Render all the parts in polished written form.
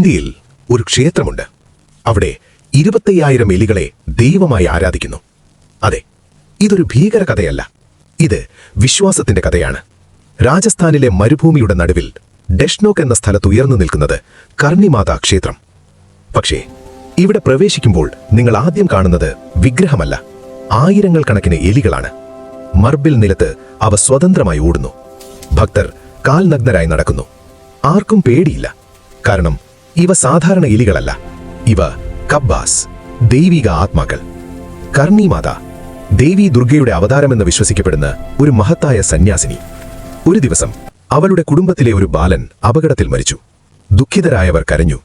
ഇന്ത്യയിൽ ഒരു ക്ഷേത്രമുണ്ട്. അവിടെ 25,000 എലികളെ ദൈവമായി ആരാധിക്കുന്നു. അതെ, ഇതൊരു ഭീകര കഥയല്ല. ഇത് വിശ്വാസത്തിന്റെ കഥയാണ്. രാജസ്ഥാനിലെ മരുഭൂമിയുടെ നടുവിൽ ഡെഷ്നോക്ക് എന്ന സ്ഥലത്ത് ഉയർന്നു നിൽക്കുന്നത് കർണിമാതാ ക്ഷേത്രം. പക്ഷേ ഇവിടെ പ്രവേശിക്കുമ്പോൾ നിങ്ങൾ ആദ്യം കാണുന്നത് വിഗ്രഹമല്ല, ആയിരങ്ങൾ കണക്കിന് എലികളാണ്. മർബിൾ നിലത്ത് അവ സ്വതന്ത്രമായി ഓടുന്നു. ഭക്തർ കാൽനഗ്നരായി നടക്കുന്നു. ആർക്കും പേടിയില്ല, കാരണം ഇവ സാധാരണ എലികളല്ല. ഇവ കബ്ബാസ്, ദൈവിക ആത്മാക്കൾ. കർണിമാത ദേവി ദുർഗയുടെ അവതാരമെന്ന് വിശ്വസിക്കപ്പെടുന്ന ഒരു മഹത്തായ സന്യാസിനി. ഒരു ദിവസം അവളുടെ കുടുംബത്തിലെ ഒരു ബാലൻ അപകടത്തിൽ മരിച്ചു. ദുഃഖിതരായവർ കരഞ്ഞു.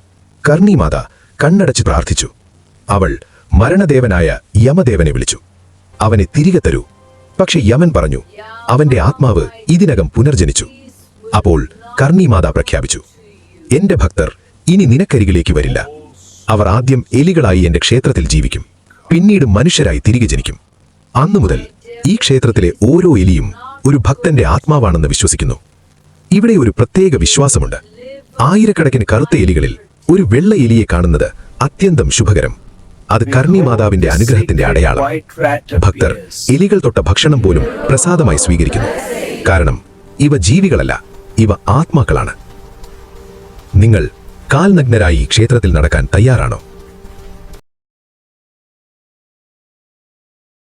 കർണിമാത കണ്ണടച്ച് പ്രാർത്ഥിച്ചു. അവൾ മരണദേവനായ യമദേവനെ വിളിച്ചു. അവനെ തിരികെ തരൂ. പക്ഷെ യമൻ പറഞ്ഞു, അവന്റെ ആത്മാവ് ഇതിനകം പുനർജനിച്ചു. അപ്പോൾ കർണിമാത പ്രഖ്യാപിച്ചു, എന്റെ ഭക്തർ ഇനി നിനക്കരികിലേക്ക് വരില്ല. അവർ ആദ്യം എലികളായി എന്റെ ക്ഷേത്രത്തിൽ ജീവിക്കും, പിന്നീട് മനുഷ്യരായി തിരികെ ജനിക്കും. അന്നുമുതൽ ഈ ക്ഷേത്രത്തിലെ ഓരോ എലിയും ഒരു ഭക്തന്റെ ആത്മാവാണെന്ന് വിശ്വസിക്കുന്നു. ഇവിടെ ഒരു പ്രത്യേക വിശ്വാസമുണ്ട്. ആയിരക്കണക്കിന് കറുത്ത എലികളിൽ ഒരു വെള്ള എലിയെ കാണുന്നത് അത്യന്തം ശുഭകരം. അത് കർണിമാതാവിന്റെ അനുഗ്രഹത്തിന്റെ അടയാളം. ഭക്തർ എലികൾ തൊട്ട ഭക്ഷണം പോലും പ്രസാദമായി സ്വീകരിക്കുന്നു. കാരണം ഇവ ജീവികളല്ല, ഇവ ആത്മാക്കളാണ്. നിങ്ങൾ കാൽനഗ്നരായി ക്ഷേത്രത്തിൽ നടക്കാൻ തയ്യാറാണോ?